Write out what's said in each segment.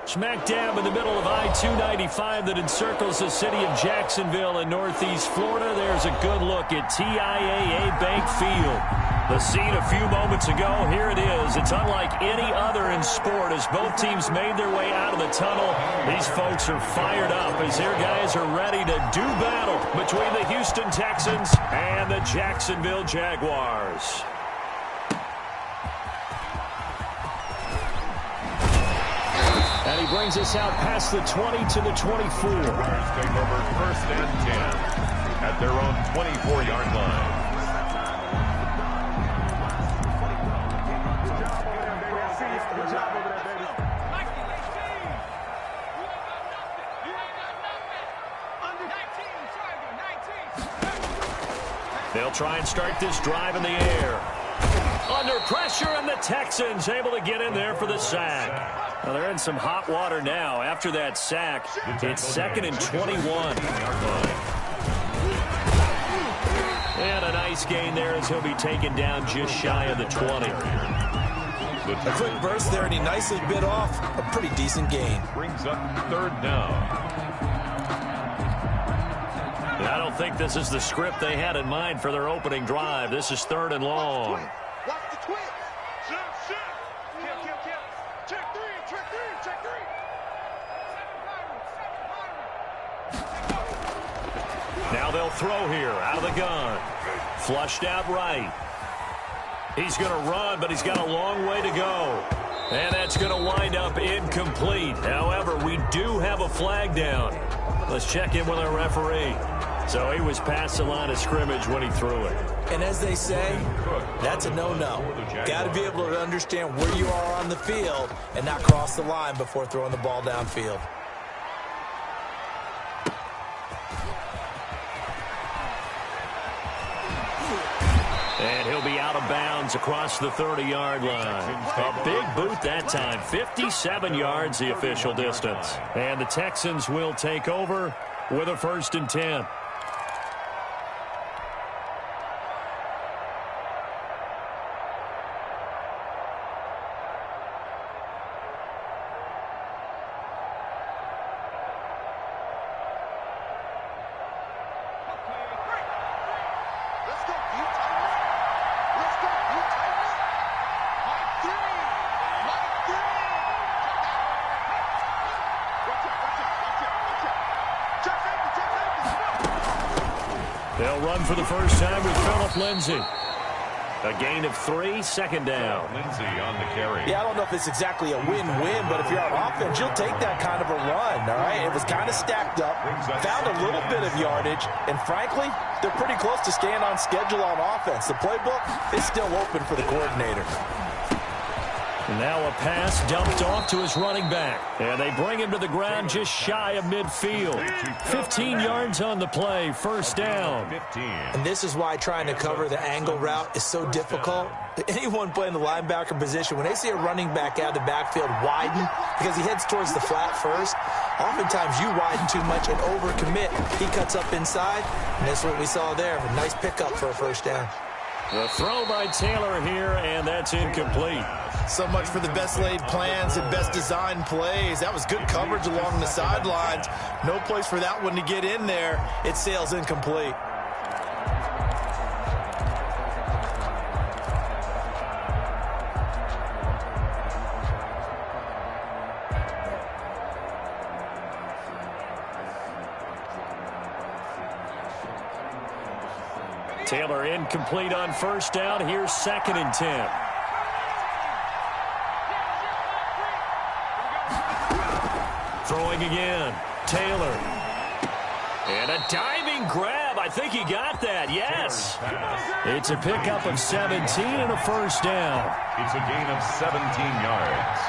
Smack dab in the middle of I-295 that encircles the city of Jacksonville in northeast Florida. There's a good look at TIAA Bank Field. The scene a few moments ago, here it is. It's unlike any other in sport as both teams made their way out of the tunnel. These folks are fired up as their guys are ready to do battle between the Houston Texans and the Jacksonville Jaguars. And he brings us out past the 20 to the 24. Take over 1st and 10 at their own 24-yard line. They'll try and start this drive in the air. Under pressure, and the Texans able to get in there for the sack. Well, they're in some hot water now. After that sack, it's 2nd and 21. And a nice gain there as he'll be taken down just shy of the 20. A quick burst there, and he nicely bit off a pretty decent gain. Brings up 3rd down. I don't think this is the script they had in mind for their opening drive. This is 3rd and long. Watch the twitch. Check three. Now they'll throw here out of the gun. Flushed out right. He's going to run, but he's got a long way to go. And that's going to wind up incomplete. However, we do have a flag down. Let's check in with our referee. So he was past the line of scrimmage when he threw it. And as they say, that's a no-no. Got to be able to understand where you are on the field and not cross the line before throwing the ball downfield. And he'll be out of bounds across the 30-yard line. A big boot that time. 57 yards the official distance. And the Texans will take over with a 1st and 10. They'll run for the first time with Phillip Lindsay. A gain of 3, 2nd down. Lindsay on the carry. Yeah, I don't know if it's exactly a win-win, but if you're on offense, you'll take that kind of a run, all right? It was kind of stacked up, found a little bit of yardage, and frankly, they're pretty close to staying on schedule on offense. The playbook is still open for the coordinator. Now a pass dumped off to his running back. And they bring him to the ground just shy of midfield. 15 yards on the play, 1st down. And this is why trying to cover the angle route is so difficult. Anyone playing the linebacker position, when they see a running back out of the backfield widen because he heads towards the flat first, oftentimes you widen too much and overcommit. He cuts up inside, and that's what we saw there. A nice pickup for a 1st down. The throw by Taylor here, and that's incomplete. So much for the best laid plans and best designed plays. That was good coverage along the sidelines. No place for that one to get in there. It sails incomplete. Taylor incomplete on 1st down. Here's 2nd and 10. Throwing again. Taylor. And a diving grab. I think he got that. Yes. It's a pickup of 17 and a 1st down. It's a gain of 17 yards.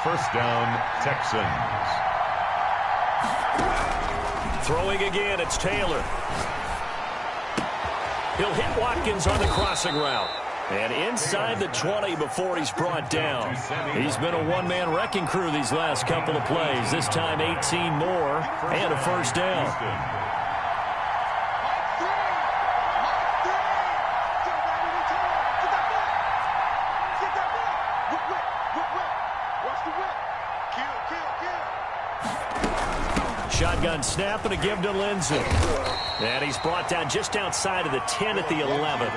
1st down, Texans. Throwing again. It's Taylor. He'll hit Watkins on the crossing route. And inside the 20 before he's brought down. He's been a one-man wrecking crew these last couple of plays. This time 18 more and a 1st down. Kill. one snap and a give to Lindsey. And he's brought down just outside of the 10 at the 11.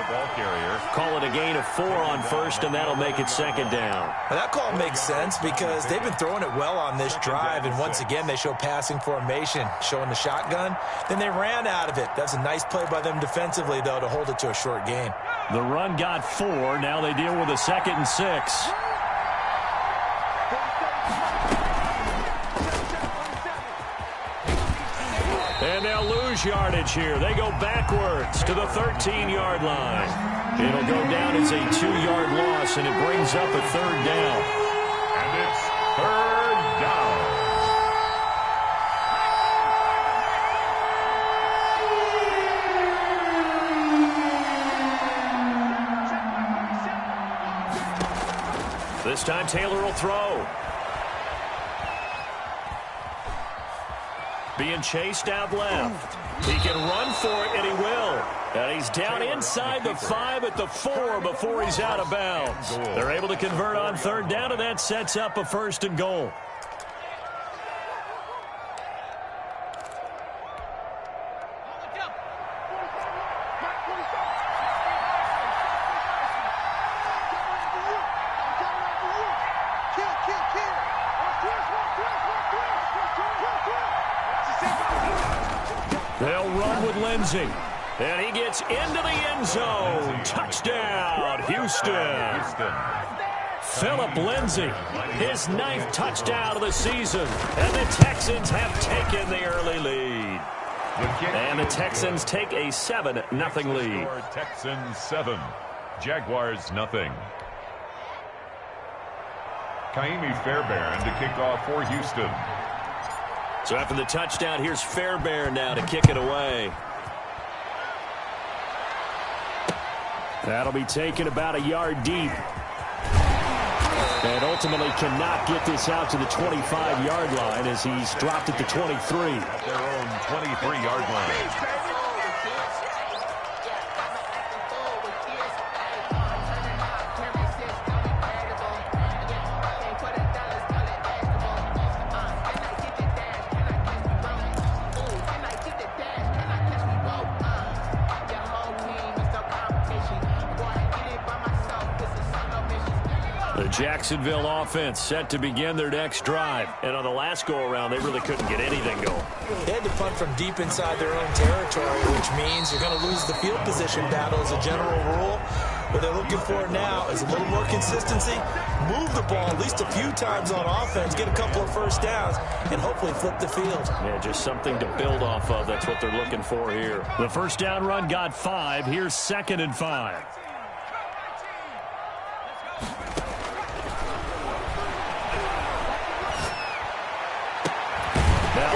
Call it a gain of 4 on first, and that'll make it second down. Well, that call makes sense because they've been throwing it well on this drive, and once again they show passing formation, showing the shotgun. Then they ran out of it. That's a nice play by them defensively, though, to hold it to a short gain. The run got 4. Now they deal with a 2nd and 6. And they'll lose yardage here. They go backwards to the 13-yard line. It'll go down as a 2-yard loss, and it brings up a 3rd down. And it's 3rd down. This time Taylor will throw. Being chased out left. He can run for it, and he will. And he's down inside the 5 at the 4 before he's out of bounds. They're able to convert on 3rd down, and that sets up a 1st and goal. They'll run with Lindsey. And he gets into the end zone. Touchdown, Houston. Philip Lindsey, his 9th touchdown of the season. And the Texans have taken the early lead. And the Texans take a 7-0 lead. Texans 7, Jaguars nothing. Kaimi Fairbairn to kick off for Houston. So after the touchdown, here's Fairbairn now to kick it away. That'll be taken about a yard deep. And ultimately cannot get this out to the 25-yard line as he's dropped at the 23. At their own 23-yard line. The Jacksonville offense set to begin their next drive. And on the last go-around, they really couldn't get anything going. They had to punt from deep inside their own territory, which means you're going to lose the field position battle as a general rule. What they're looking for now is a little more consistency, move the ball at least a few times on offense, get a couple of first downs, and hopefully flip the field. Yeah, just something to build off of. That's what they're looking for here. The first down run got 5. Here's 2nd and 5.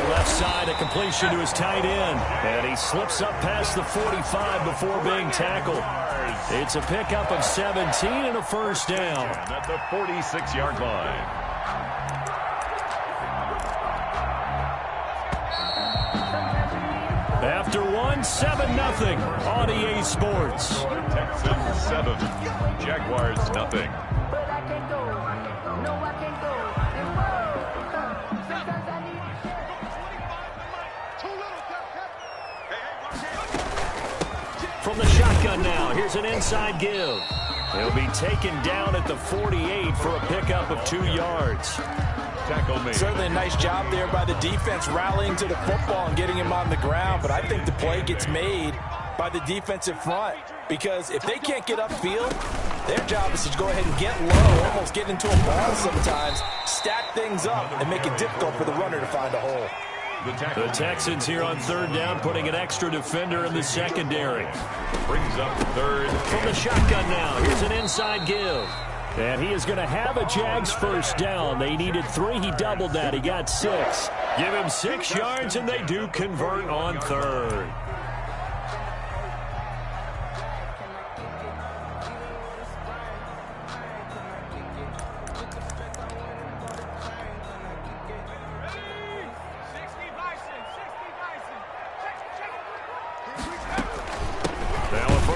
Left side, a completion to his tight end. And he slips up past the 45 before being tackled. It's a pickup of 17 and a first down. At the 46-yard line. After one, 7-0 on EA Sports. Texans 7, Jaguars nothing. From the shotgun now, here's an inside give. He'll be taken down at the 48 for a pickup of 2 yards. Tackle made. Certainly a nice job there by the defense rallying to the football and getting him on the ground, but I think the play gets made by the defensive front because if they can't get upfield, their job is to go ahead and get low, almost get into a ball sometimes, stack things up, and make it difficult for the runner to find a hole. The Texans here on 3rd down, putting an extra defender in the secondary. Brings up 3rd. From the shotgun now, here's an inside give. And he is going to have a Jags first down. They needed 3. He doubled that. He got 6. Give him 6 yards, and they do convert on 3rd.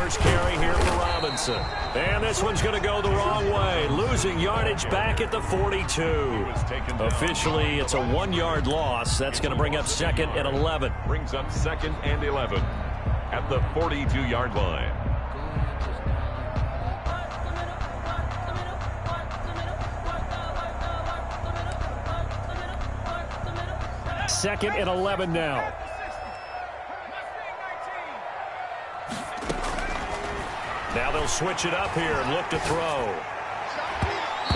first carry here for Robinson. And this one's going to go the wrong way. Losing yardage back at the 42. Officially, it's a 1-yard loss. That's going to bring up 2nd and 11. Brings up 2nd and 11 at the 42-yard line. Second and 11 now. Now they'll switch it up here and look to throw.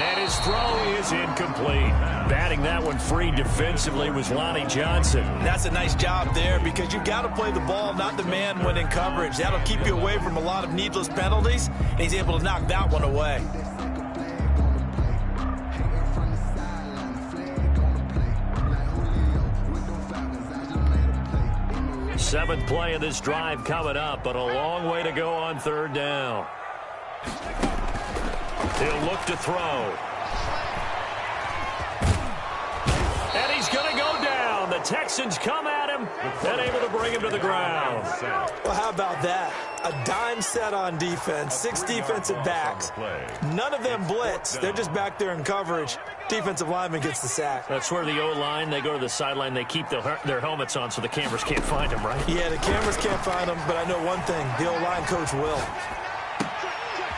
And his throw is incomplete. Batting that one free defensively was Lonnie Johnson. That's a nice job there because you've got to play the ball, not the man when in coverage. That'll keep you away from a lot of needless penalties, and he's able to knock that one away. Seventh play of this drive coming up, but a long way to go on 3rd down. He'll look to throw. And he's going to go down. The Texans come at him and able to bring him to the ground. Well, how about that? A dime set on defense, 6 defensive backs. None of them blitz. They're just back there in coverage. Defensive lineman gets the sack. That's where the O-line, they go to the sideline, they keep their helmets on so the cameras can't find them, right? Yeah, the cameras can't find them, but I know one thing. The O-line coach will.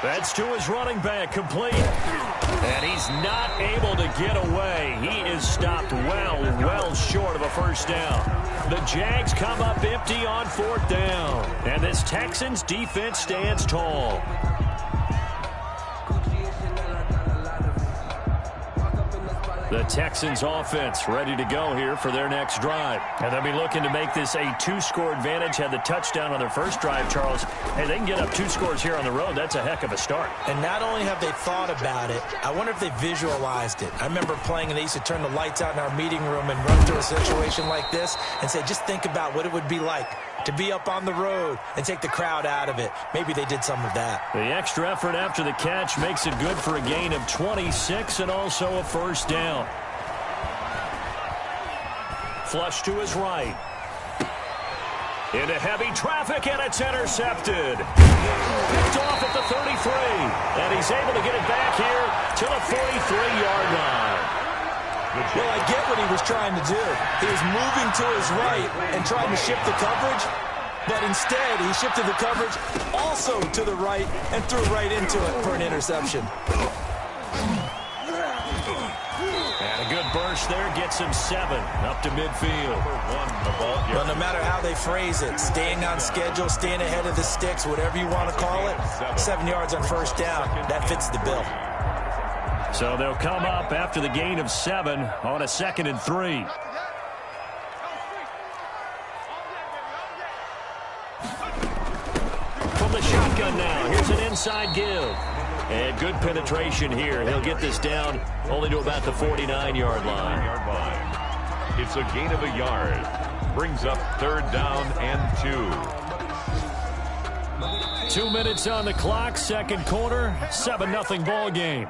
That's to his running back, complete. And he's not able to get away. He is stopped well short of a first down. The Jags come up empty on 4th down. And this Texans defense stands tall. The Texans offense ready to go here for their next drive. And they'll be looking to make this a 2-score advantage. Had the touchdown on their first drive, Charles. Hey, they can get up 2 scores here on the road. That's a heck of a start. And not only have they thought about it, I wonder if they visualized it. I remember playing and they used to turn the lights out in our meeting room and run through a situation like this and say, just think about what it would be like to be up on the road and take the crowd out of it. Maybe they did some of that. The extra effort after the catch makes it good for a gain of 26 and also a first down. Flush to his right. Into heavy traffic, and it's intercepted. Picked off at the 33. And he's able to get it back here to the 43-yard line. Well, I get what he was trying to do. He was moving to his right and trying to shift the coverage, but instead he shifted the coverage also to the right and threw right into it for an interception. And a good burst there gets him 7 up to midfield. Well, no matter how they phrase it, staying on schedule, staying ahead of the sticks, whatever you want to call it, 7 yards on first down, that fits the bill. So they'll come up after the gain of 7 on a 2nd and 3. From the shotgun now, here's an inside give. And good penetration here. He'll get this down only to about the 49-yard line. It's a gain of a yard. Brings up 3rd down and 2. 2 minutes on the clock, 2nd quarter, 7-0 ball game.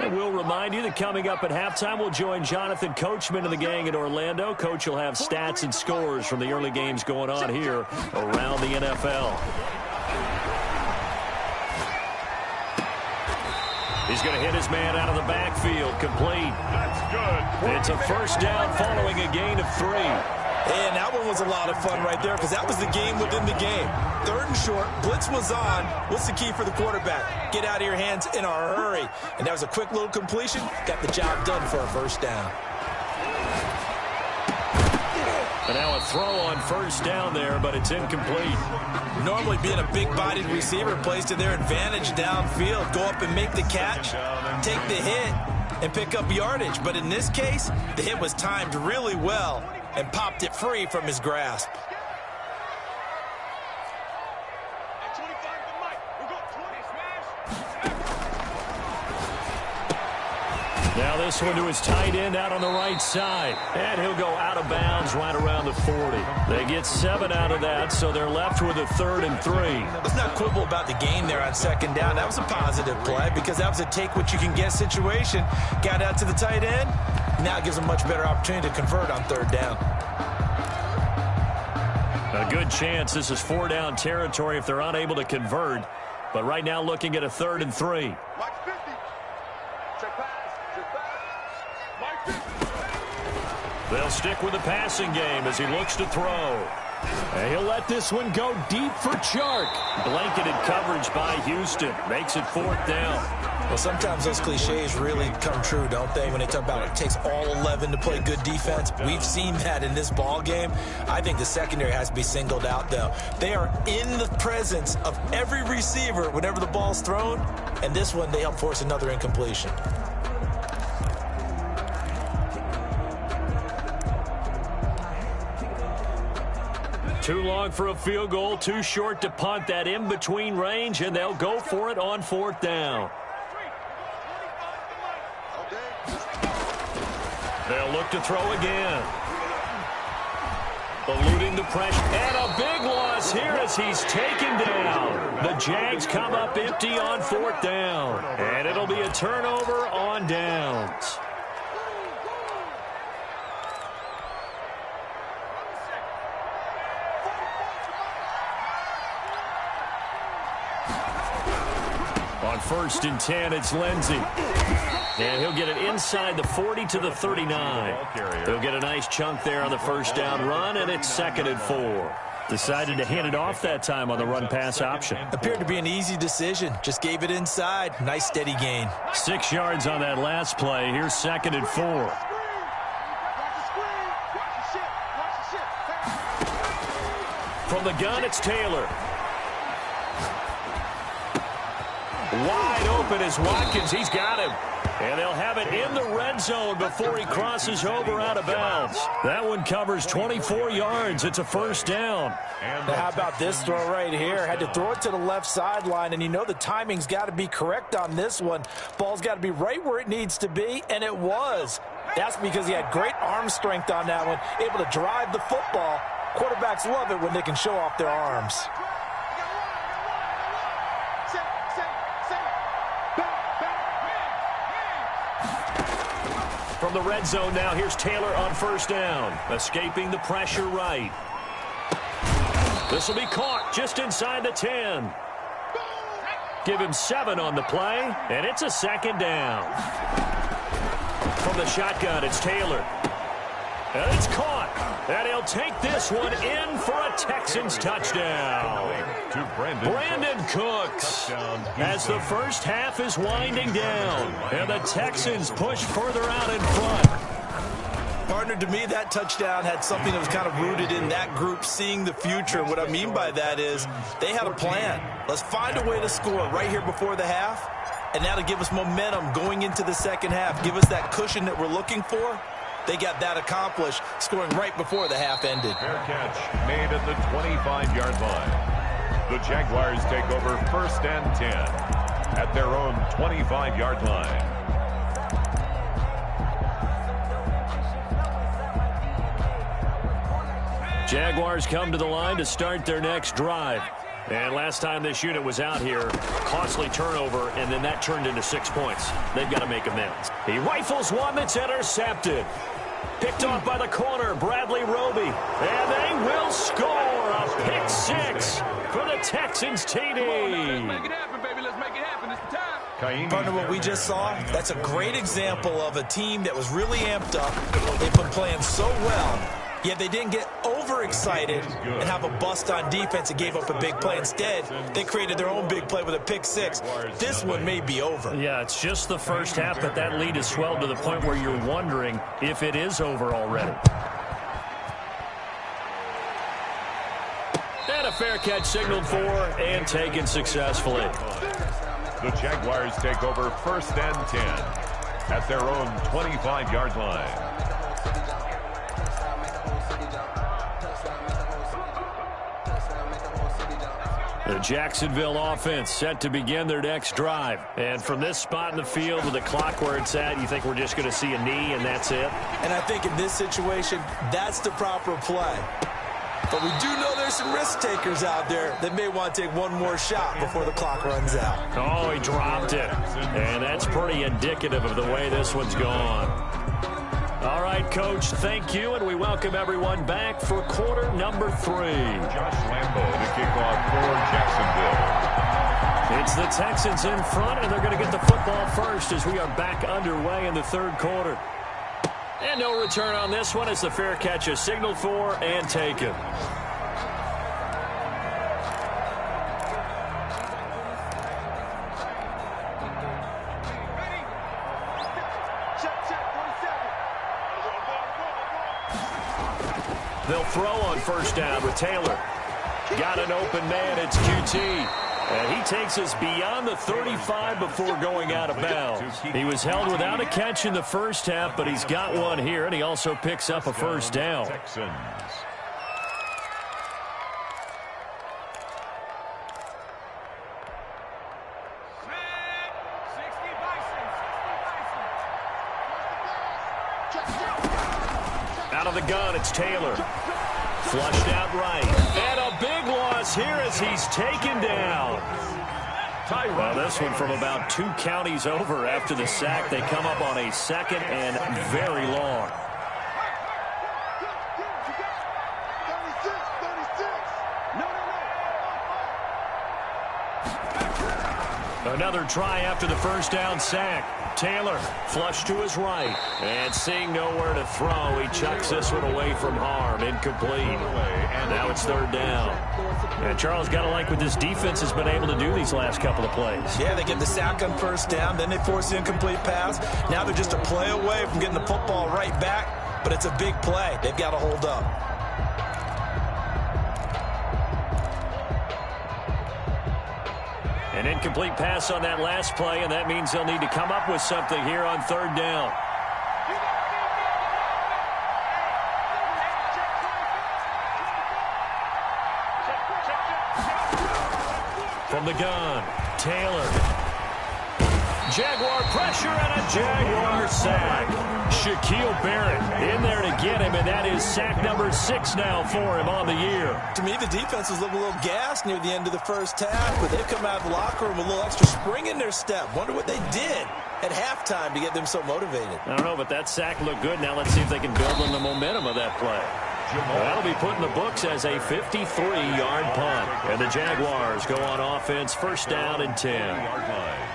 And we'll remind you that coming up at halftime, we'll join Jonathan Coachman and the gang in Orlando. Coach will have stats and scores from the early games going on here around the NFL. He's going to hit his man out of the backfield, complete. That's good. It's a first down following a gain of 3. And that one was a lot of fun right there because that was the game within the game. 3rd and short, blitz was on. What's the key for the quarterback? Get out of your hands in a hurry. And that was a quick little completion. Got the job done for a first down. And now a throw on first down there, but it's incomplete. Normally being a big-bodied receiver plays to their advantage downfield. Go up and make the catch, take the hit, and pick up yardage. But in this case, the hit was timed really well and popped it free from his grasp. Now this one to his tight end out on the right side. And he'll go out of bounds right around the 40. They get 7 out of that, so they're left with a 3rd and 3. Let's not quibble about the gain there on 2nd down. That was a positive play because that was a take-what-you-can-get situation. Got out to the tight end. Now it gives them a much better opportunity to convert on 3rd down. A good chance this is 4-down territory if they're unable to convert. But right now looking at a 3rd and 3. Mike 50. Check pass. Mike 50. They'll stick with the passing game as he looks to throw. And he'll let this one go deep for Chark. Blanketed coverage by Houston. Makes it 4th down. Well, sometimes those cliches really come true, don't they? When they talk about it takes all 11 to play good defense. We've seen that in this ball game. I think the secondary has to be singled out, though. They are in the presence of every receiver whenever the ball's thrown. And this one, they help force another incompletion. Too long for a field goal, too short to punt. That in-between range, and they'll go for it on 4th down. They'll look to throw again. Eluding the pressure. And a big loss here as he's taken down. The Jags come up empty on 4th down. And it'll be a turnover on downs. On 1st and 10, it's Lindsey. And he'll get it inside the 40 to the 39. He'll get a nice chunk there on the 1st down run, and it's 2nd and 4. Decided to hand it off that time on the run-pass option. Appeared to be an easy decision. Just gave it inside. Nice, steady gain. 6 yards on that last play. Here's 2nd and 4. From the gun, it's Taylor. Wide open is Watkins. He's got him. And they'll have it in the red zone before he crosses over out of bounds. That one covers 24 yards. It's a 1st down. Now, how about this throw right here? Had to throw it to the left sideline, and you know the timing's got to be correct on this one. Ball's got to be right where it needs to be, and it was. That's because he had great arm strength on that one, able to drive the football. Quarterbacks love it when they can show off their arms. From the red zone now, here's Taylor on 1st down. Escaping the pressure right. This will be caught just inside the 10. Give him 7 on the play, and it's a 2nd down. From the shotgun, it's Taylor. And it's caught. And he'll take this one in for a Texans touchdown. To Brandon Cooks. As the first half is winding down. And the Texans push further out in front. Partner, to me, that touchdown had something that was kind of rooted in that group seeing the future. What I mean by that is they had a plan. Let's find a way to score right here before the half. And that'll give us momentum going into the second half. Give us that cushion that we're looking for. They got that accomplished, scoring right before the half ended. Fair catch made at the 25-yard line. The Jaguars take over 1st and 10 at their own 25-yard line. Jaguars come to the line to start their next drive. And last time this unit was out here, costly turnover, and then that turned into 6 points. They've got to make amends. He rifles one that's intercepted. Picked off by the corner, Bradley Roby. And they will score a pick 6 for the Texans TD. Let's make it happen, baby. Let's make it happen. It's the time. Partner, what we just saw, that's a great example of a team that was really amped up. They've been playing so well, yet they didn't get overexcited and have a bust on defense and gave up a big play. Instead, they created their own big play with a pick 6. This one may be over. Yeah, it's just the first half, but that lead has swelled to the point where you're wondering if it is over already. And a fair catch signaled for and taken successfully. The Jaguars take over 1st and 10 at their own 25-yard line. The Jacksonville offense set to begin their next drive. And from this spot in the field with the clock where it's at, you think we're just going to see a knee and that's it? And I think in this situation, that's the proper play. But we do know there's some risk takers out there that may want to take one more shot before the clock runs out. Oh, he dropped it. And that's pretty indicative of the way this one's gone. All right. right, Coach, thank you, and we welcome everyone back for quarter number 3. Josh Lambo to kick off for Jacksonville. It's the Texans in front, and they're going to get the football first as we are back underway in the third quarter. And no return on this one as the fair catch is signaled for and taken. They'll throw on first down with Taylor. Got an open man, it's QT. And he takes us beyond the 35 before going out of bounds. He was held without a catch in the first half, but he's got one here, and he also picks up a first down. Texans. Out of the gun, it's Taylor. Flushed out right. And a big loss here as he's taken down. Well, this one from about 2 counties over after the sack. They come up on a second and very long. Another try after the first down sack. Taylor flush to his right. And seeing nowhere to throw, he chucks this one away from harm. Incomplete. And now it's third down. And Charles, got to like what this defense has been able to do these last couple of plays. Yeah, they get the sack on first down, then they force the incomplete pass. Now they're just a play away from getting the football right back, but it's a big play. They've got to hold up. An incomplete pass on that last play, and that means they'll need to come up with something here on third down. From the gun, Taylor. Jaguar pressure and a Jaguar sack. Shaquille Barrett in there to get him, and that is sack number 6 now for him on the year. To me, the defense was looking a little gassed near the end of the first half, but they've come out of the locker room with a little extra spring in their step. Wonder what they did at halftime to get them so motivated. I don't know, but that sack looked good. Now let's see if they can build on the momentum of that play. That'll be put in the books as a 53-yard punt. And the Jaguars go on offense, first down and 10.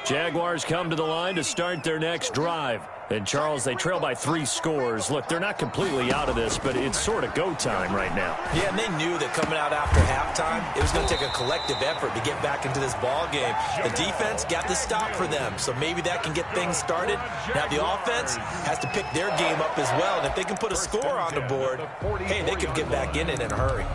Jaguars come to the line to start their next drive. And, Charles, they trail by 3 scores. Look, they're not completely out of this, but it's sort of go time right now. Yeah, and they knew that coming out after halftime, it was going to take a collective effort to get back into this ball game. The defense got the stop for them, so maybe that can get things started. Now the offense has to pick their game up as well, and if they can put a score on the board, hey, they could get back in it in a hurry.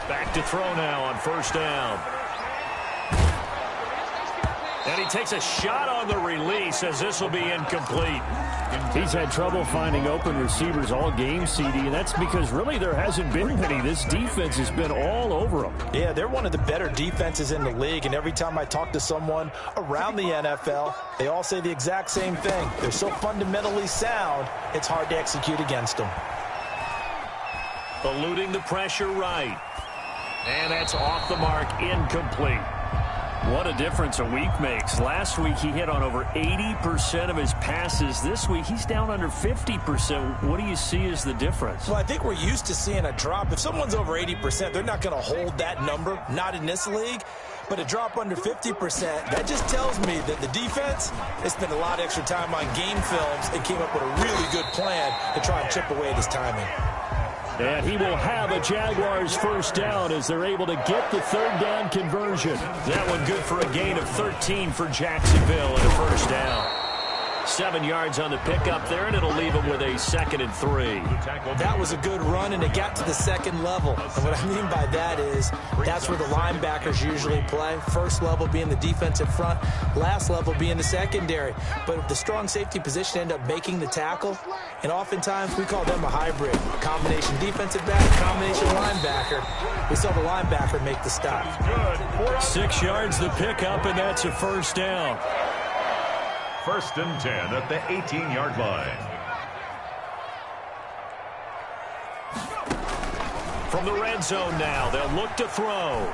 Back to throw now on first down. And he takes a shot on the release as this will be incomplete. He's had trouble finding open receivers all game, CD, and that's because really there hasn't been many. This defense has been all over them. Yeah, they're one of the better defenses in the league, and every time I talk to someone around the NFL, they all say the exact same thing. They're so fundamentally sound, it's hard to execute against them. Eluding the pressure right. And that's off the mark, incomplete. What a difference a week makes. Last week he hit on over 80% of his passes. This week he's down under 50%. What do you see as the difference? Well, I think we're used to seeing a drop. If someone's over 80%, they're not going to hold that number, not in this league. But a drop under 50%, that just tells me that the defense, they spent a lot of extra time on game films and came up with a really good plan to try and chip away at his timing. And he will have a Jaguars first down as they're able to get the third down conversion. That one good for a gain of 13 for Jacksonville and a first down. 7 yards on the pickup there, and it'll leave him with a 2nd and 3. That was a good run, and it got to the second level. And what I mean by that is that's where the linebackers usually play. First level being the defensive front, last level being the secondary. But the strong safety position ended up making the tackle, and oftentimes we call them a hybrid. Combination defensive back, combination linebacker. We saw the linebacker make the stop. 6 yards the pickup, and that's a first down. 1st and 10 at the 18-yard line. From the red zone now, they'll look to throw.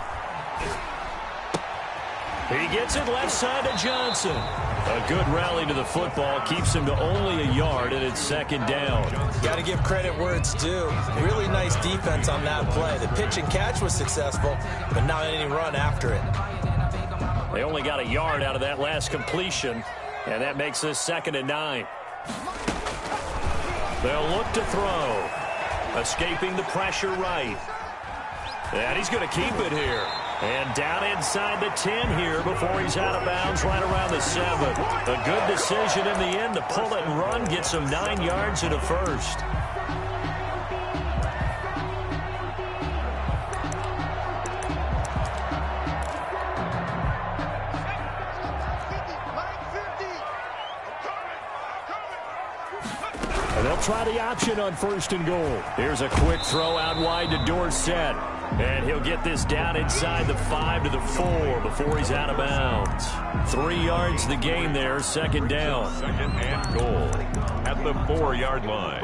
He gets it left side to Johnson. A good rally to the football keeps him to only a yard, and it's 2nd down. Got to give credit where it's due. Really nice defense on that play. The pitch and catch was successful, but not any run after it. They only got a yard out of that last completion, and that makes this 2nd and 9. They'll look to throw. Escaping the pressure right. And he's going to keep it here. And down inside the 10 here before he's out of bounds right around the 7. A good decision in the end to pull it and run, get some 9 yards and a first. And they'll try the option on 1st and goal. Here's a quick throw out wide to Dorsett. And he'll get this down inside the 5 to the 4 before he's out of bounds. 3 yards the gain there, 2nd down. 2nd and goal at the 4-yard line.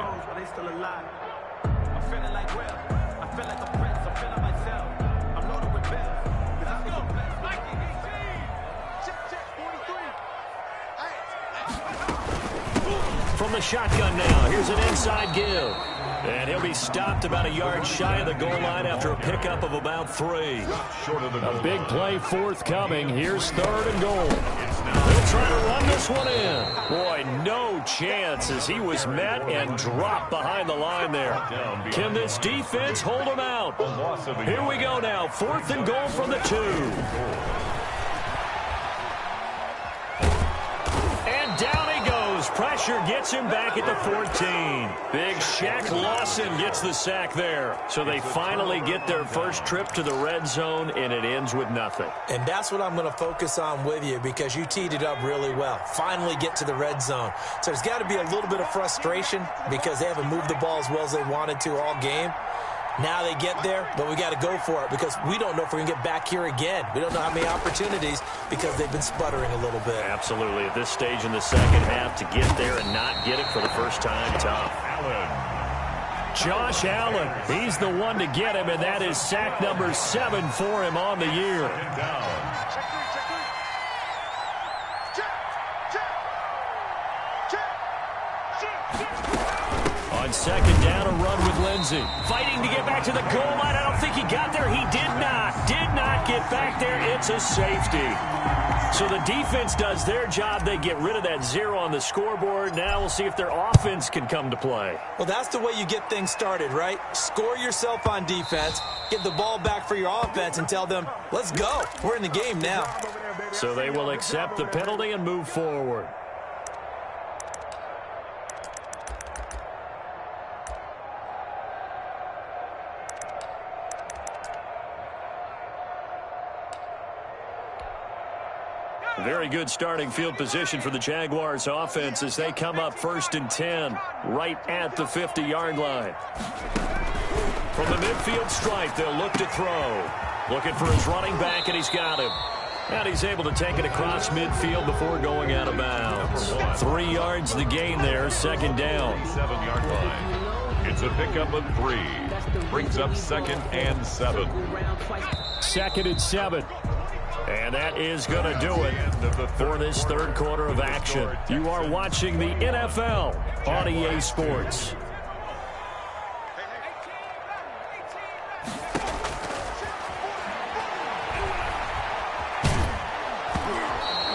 From the shotgun now, here's an inside give. And he'll be stopped about a yard shy of the goal line after a pickup of about 3. A big play forthcoming. Here's 3rd and goal. They'll try to run this one in. Boy, no chance as he was met and dropped behind the line there. Can this defense hold him out? Here we go now. 4th and goal from the 2. And down he goes. Pressure gets him back at the 14. Big Shaq Lawson gets the sack there. So they finally get their first trip to the red zone, and it ends with nothing. And that's what I'm going to focus on with you because you teed it up really well. Finally get to the red zone. So there's got to be a little bit of frustration because they haven't moved the ball as well as they wanted to all game. Now they get there, but we got to go for it because we don't know if we're going to get back here again. We don't know how many opportunities because they've been sputtering a little bit. Absolutely. At this stage in the second half, to get there and not get it for the first time, tough. Josh Allen, he's the one to get him, and that is sack number 7 for him on the year. On 2nd down, a run with Lindsey. Fighting to get back to the goal line. I don't think he got there. He did not get back there. It's a safety. So the defense does their job. They get rid of that 0 on the scoreboard. Now we'll see if their offense can come to play. Well, that's the way you get things started, right? Score yourself on defense, get the ball back for your offense, and tell them, let's go. We're in the game now. So they will accept the penalty and move forward. Very good starting field position for the Jaguars offense as they come up 1st and 10 right at the 50-yard line. From the midfield stripe, they'll look to throw. Looking for his running back, and he's got him. And he's able to take it across midfield before going out of bounds. 3 yards the gain there, 2nd down. 7-yard line. It's a pickup of 3. Brings up 2nd and 7. 2nd and 7. And that is going to do it for this 3rd quarter of action. You are watching the NFL on EA Sports.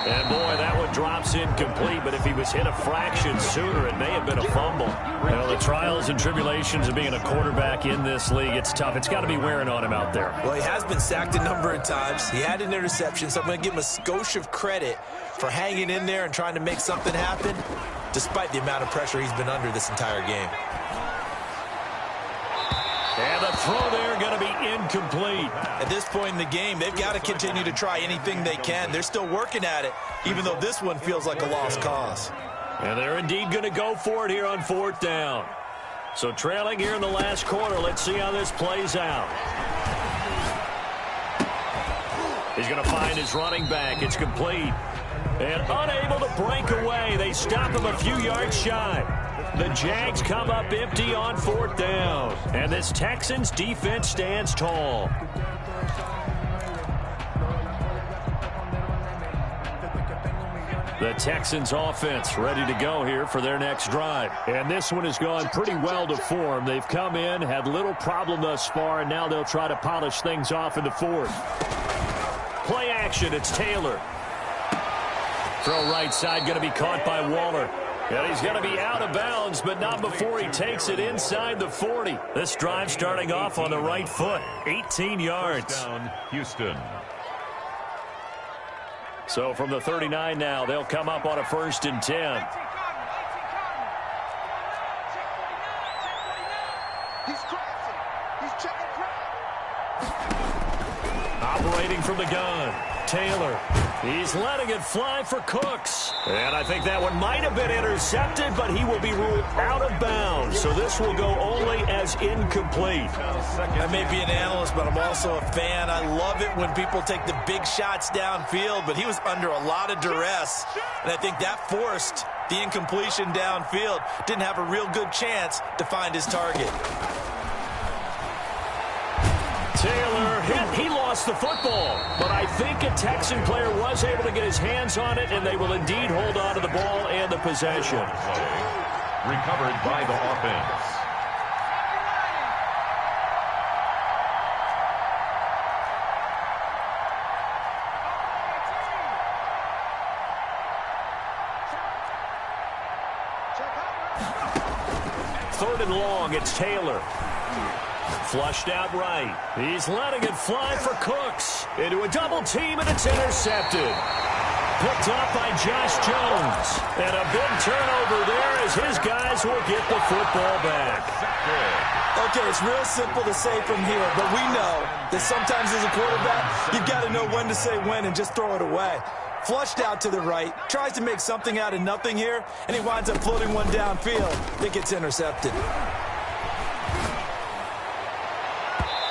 And, boy, that one drops incomplete, but if he was hit a fraction sooner, it may have been a fumble. Well, the trials and tribulations of being a quarterback in this league, it's tough. It's got to be wearing on him out there. Well, he has been sacked a number of times. He had an interception, so I'm going to give him a skosh of credit for hanging in there and trying to make something happen, despite the amount of pressure he's been under this entire game. And the throw there going to be incomplete. At this point in the game, they've got to continue to try anything they can. They're still working at it, even though this one feels like a lost cause. And they're indeed going to go for it here on 4th down. So trailing here in the last quarter, let's see how this plays out. He's going to find his running back. It's complete. And unable to break away. They stop him a few yards shy. The Jags come up empty on 4th down. And this Texans defense stands tall. The Texans offense ready to go here for their next drive. And this one has gone pretty well to form. They've come in, had little problem thus far, and now they'll try to polish things off in the 4th. Play action, it's Taylor. Throw right side, going to be caught by Waller. And he's going to be out of bounds, but not before he takes it inside the 40. This drive starting off on the right foot. 18 yards. Down, Houston. So from the 39 now, they'll come up on a 1st and 10. Operating from the gun, Taylor. He's letting it fly for Cooks. And I think that one might have been intercepted, but he will be ruled out of bounds. So this will go only as incomplete. I may be an analyst, but I'm also a fan. I love it when people take the big shots downfield, but he was under a lot of duress. And I think that forced the incompletion downfield. Didn't have a real good chance to find his target. Taylor hit. He lost the football. But I think a Texan player was able to get his hands on it, and they will indeed hold on to the ball and the possession. Recovered by the offense. Third and long, it's Taylor. Flushed out right. He's letting it fly for Cooks. Into a double team, and it's intercepted. Picked up by Josh Jones. And a big turnover there as his guys will get the football back. Okay, it's real simple to say from here, but we know that sometimes as a quarterback, you've got to know when to say when and just throw it away. Flushed out to the right, tries to make something out of nothing here, and he winds up floating one downfield that gets intercepted.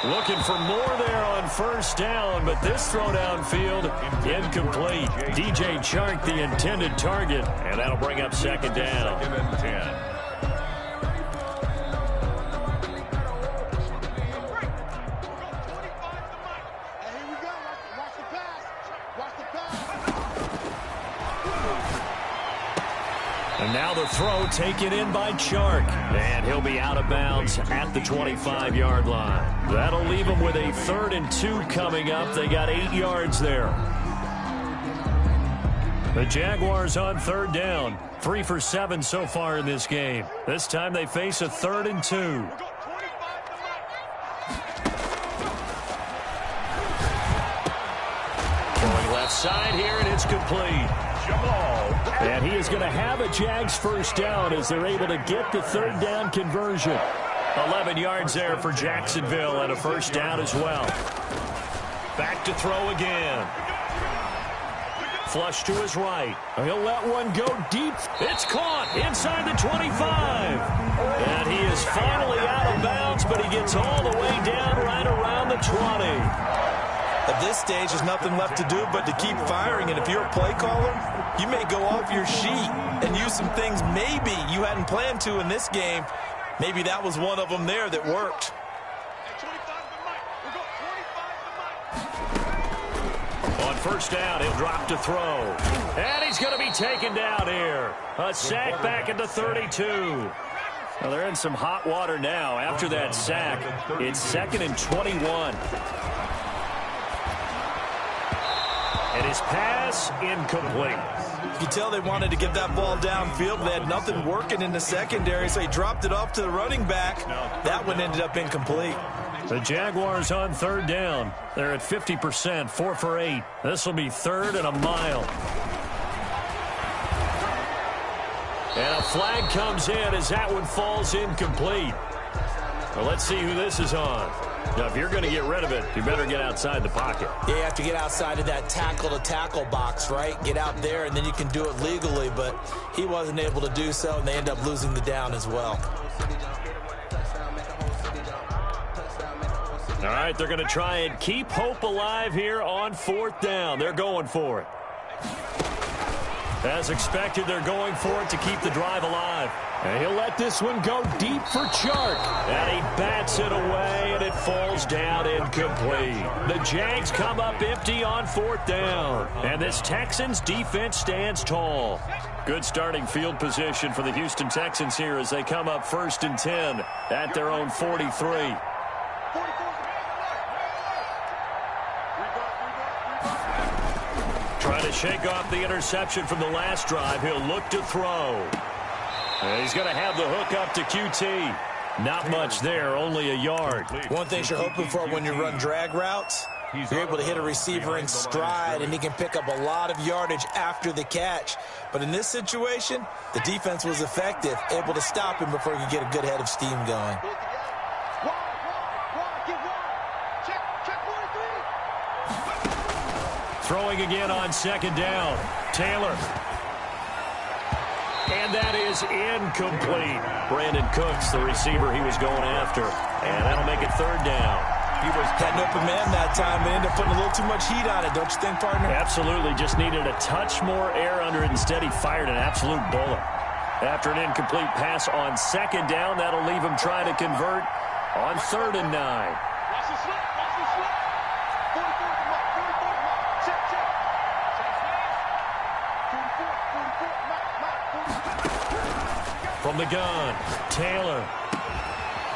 Looking for more there on 1st down, but this throw downfield incomplete. DJ Chark, the intended target, and that'll bring up 2nd down. 2nd and 10. And now the throw taken in by Chark. And he'll be out of bounds at the 25-yard line. That'll leave him with a 3rd and 2 coming up. They got 8 yards there. The Jaguars on 3rd down. 3 for 7 so far in this game. This time they face a 3rd and 2. Going left side here, and it's complete. And he is going to have a Jags 1st down as they're able to get the 3rd down conversion. 11 yards there for Jacksonville and a 1st down as well. Back to throw again. Flush to his right. He'll let one go deep. It's caught inside the 25. And he is finally out of bounds, but he gets all the way down right around the 20. At this stage, there's nothing left to do but to keep firing. And if you're a play caller, you may go off your sheet and use some things maybe you hadn't planned to in this game. Maybe that was one of them there that worked. On 1st down, he'll drop to throw. And he's going to be taken down here. A sack back at the 32. Well, they're in some hot water now. After that sack, it's 2nd and 21. And his pass incomplete. You can tell they wanted to get that ball downfield. They had nothing working in the secondary, so he dropped it off to the running back. That one ended up incomplete. The Jaguars on third down. They're at 50%, 4 for 8. This will be third and a mile. And a flag comes in as that one falls incomplete. Well, let's see who this is on. Now, if you're going to get rid of it, you better get outside the pocket. Yeah, you have to get outside of that tackle-to-tackle box, right? Get out there, and then you can do it legally, but he wasn't able to do so, and they end up losing the down as well. All right, they're going to try and keep hope alive here on fourth down. They're going for it. As expected, they're going for it to keep the drive alive. And he'll let this one go deep for Chark. And he bats it away, and it falls down incomplete. The Jags come up empty on fourth down. And this Texans defense stands tall. Good starting field position for the Houston Texans here as they come up 1st and 10 at their own 43. Trying to shake off the interception from the last drive. He'll look to throw. And he's going to have the hook up to QT. Not much there, only a yard. One thing you're hoping for when you run drag routes, you're able to hit a receiver in stride, and he can pick up a lot of yardage after the catch. But in this situation, the defense was effective, able to stop him before he could get a good head of steam going. Throwing again on second down. Taylor. And that is incomplete. Brandon Cooks, the receiver he was going after. And that'll make it third down. He had an open man that time, but ended up putting a little too much heat on it, don't you think, partner? Absolutely. Just needed a touch more air under it. Instead, he fired an absolute bullet. After an incomplete pass on second down, that'll leave him trying to convert on 3rd and 9. From the gun, Taylor.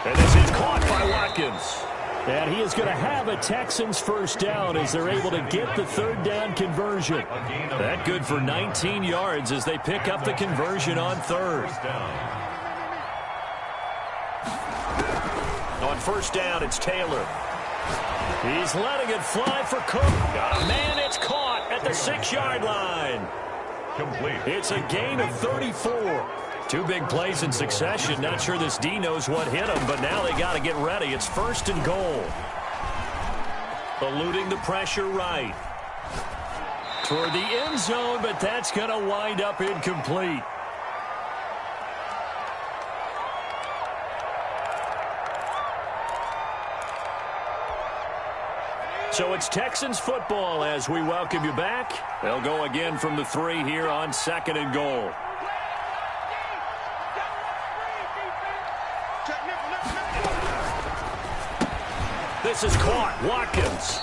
And this is caught by Watkins. And he is going to have a Texans first down as they're able to get the 3rd down conversion. That good for 19 yards as they pick up the conversion on 3rd. On 1st down, it's Taylor. He's letting it fly for Cook. Got a man, it's caught at the 6-yard line. Complete. It's a gain of 34. 2 big plays in succession. Not sure this D knows what hit him, but now they got to get ready. It's 1st and goal. Eluding the pressure right. Toward the end zone, but that's going to wind up incomplete. So it's Texans football as we welcome you back. They'll go again from the 3 here on 2nd and goal. This is caught. Watkins.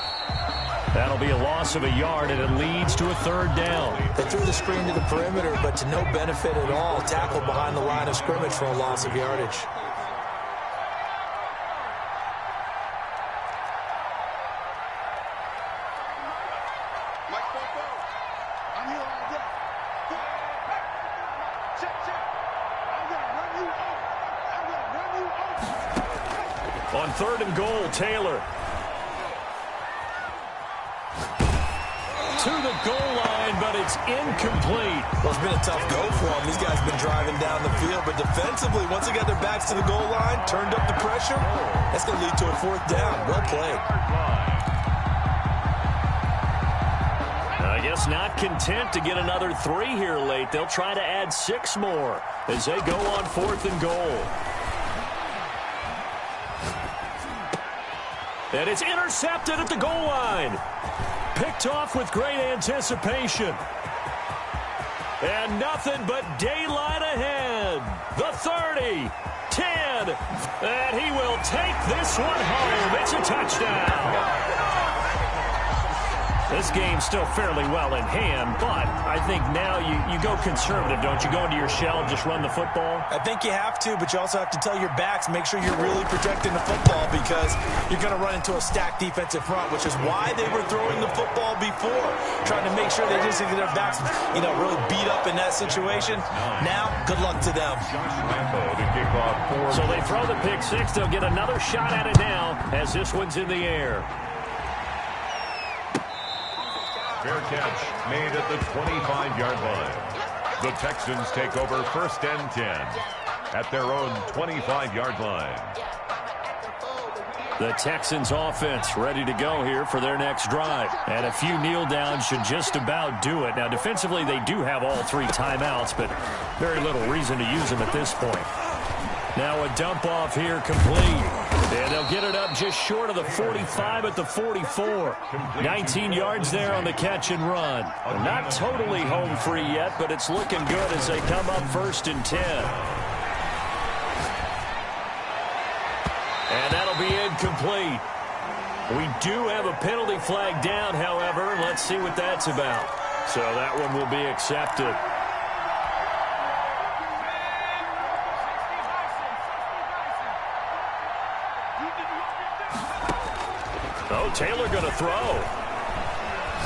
That'll be a loss of a yard, and it leads to a 3rd down. They threw the screen to the perimeter, but to no benefit at all. Tackled behind the line of scrimmage for a loss of yardage. On 3rd and goal, Taylor. To the goal line, but it's incomplete. Well, it's been a tough go for them. These guys have been driving down the field, but defensively, once they got their backs to the goal line, turned up the pressure, that's going to lead to a 4th down. Well played. I guess not content to get another 3 here late. They'll try to add 6 more as they go on 4th and goal. And it's intercepted at the goal line. Picked off with great anticipation. And nothing but daylight ahead. The 30, 10, and he will take this one home. It's a touchdown. This game's still fairly well in hand, but I think now you go conservative, don't you? Go into your shell, just run the football? I think you have to, but you also have to tell your backs, make sure you're really protecting the football because you're going to run into a stacked defensive front, which is why they were throwing the football before, trying to make sure they just get their backs, really beat up in that situation. Now, good luck to them. So they throw the pick six. They'll get another shot at it now as this one's in the air. Fair catch made at the 25-yard line. The Texans take over 1st and 10 at their own 25-yard line. The Texans offense ready to go here for their next drive. And a few kneel downs should just about do it. Now, defensively, they do have all 3 timeouts, but very little reason to use them at this point. Now a dump off here complete. And they'll get it up just short of the 45 at the 44. 19 yards there on the catch and run. Not totally home free yet, but it's looking good as they come up 1st and 10. And that'll be incomplete. We do have a penalty flag down, however. Let's see what that's about. So that one will be accepted. Oh, Taylor going to throw.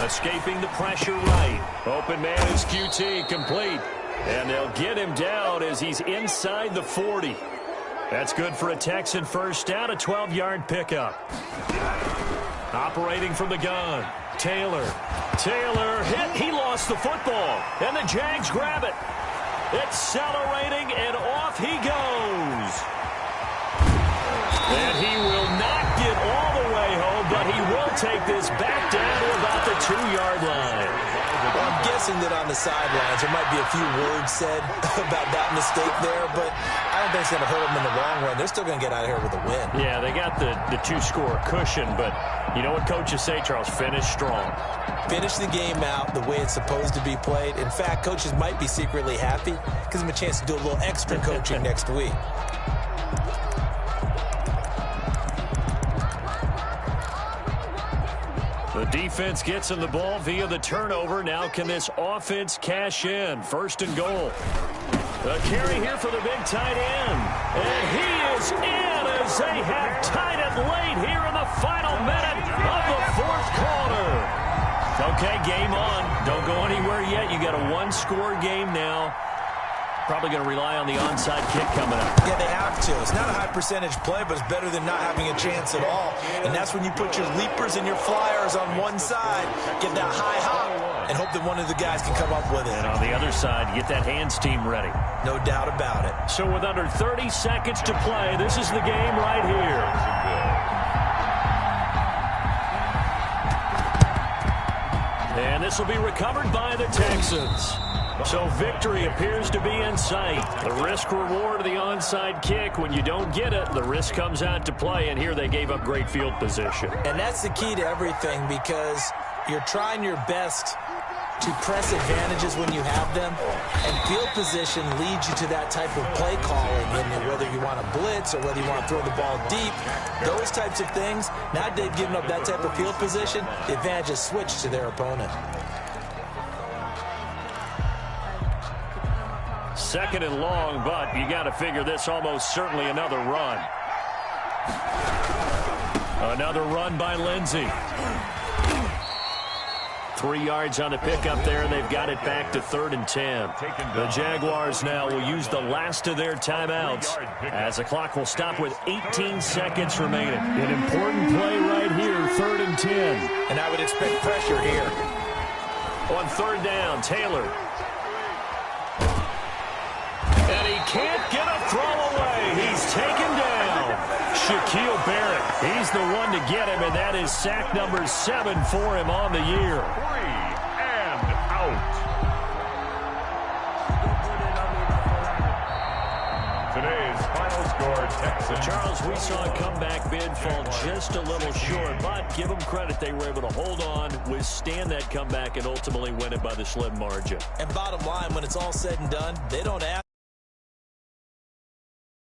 Escaping the pressure right. Open man is QT, complete. And they'll get him down as he's inside the 40. That's good for a Texan first down, a 12-yard pickup. Operating from the gun. Taylor hit. He lost the football. And the Jags grab it. Accelerating, and off he goes. And he will not get all the way home, but he will take this back down to about the 2-yard line. Well, I'm guessing that on the sidelines there might be a few words said about that mistake there, but I don't think it's going to hurt them in the long run. They're still going to get out of here with a win. Yeah, they got the 2-score cushion, but you know what coaches say, Charles? Finish strong. Finish the game out the way it's supposed to be played. In fact, coaches might be secretly happy. Gives them a chance to do a little extra coaching next week. The defense gets him the ball via the turnover. Now can this offense cash in? 1st and goal. A carry here for the big tight end. And he is in as they have tied it late here in the final minute of the 4th quarter. Okay, game on. Don't go anywhere yet. You got a 1-score game now. Probably going to rely on the onside kick coming up. Yeah, they have to. It's not a high percentage play, but it's better than not having a chance at all. And that's when you put your leapers and your flyers on one side, get that high hop, and hope that one of the guys can come up with it. And on the other side, get that hands team ready. No doubt about it. So with under 30 seconds to play, this is the game right here. And this will be recovered by the Texans. So victory appears to be in sight. The risk-reward of the onside kick, when you don't get it, the risk comes out to play, and here they gave up great field position. And that's the key to everything because you're trying your best to press advantages when you have them, and field position leads you to that type of play calling, and whether you want to blitz or whether you want to throw the ball deep, those types of things. Now they've given up that type of field position, the advantage is switched to their opponent. 2nd and long, but you got to figure this almost certainly another run. Another run by Lindsey. 3 yards on the pickup there. They've got it back to 3rd and 10. The Jaguars now will use the last of their timeouts as the clock will stop with 18 seconds remaining. An important play right here, 3rd and 10. And I would expect pressure here. On 3rd down, Taylor. And he can't get a throw away. He's taken down. Shaquille Barrett, he's the one to get him, and that is sack number 7 for him on the year. 3 and out. Today's final score, Texans. Charles, we saw a comeback bid fall just a little short, but give them credit. They were able to hold on, withstand that comeback, and ultimately win it by the slim margin. And bottom line, when it's all said and done, they don't ask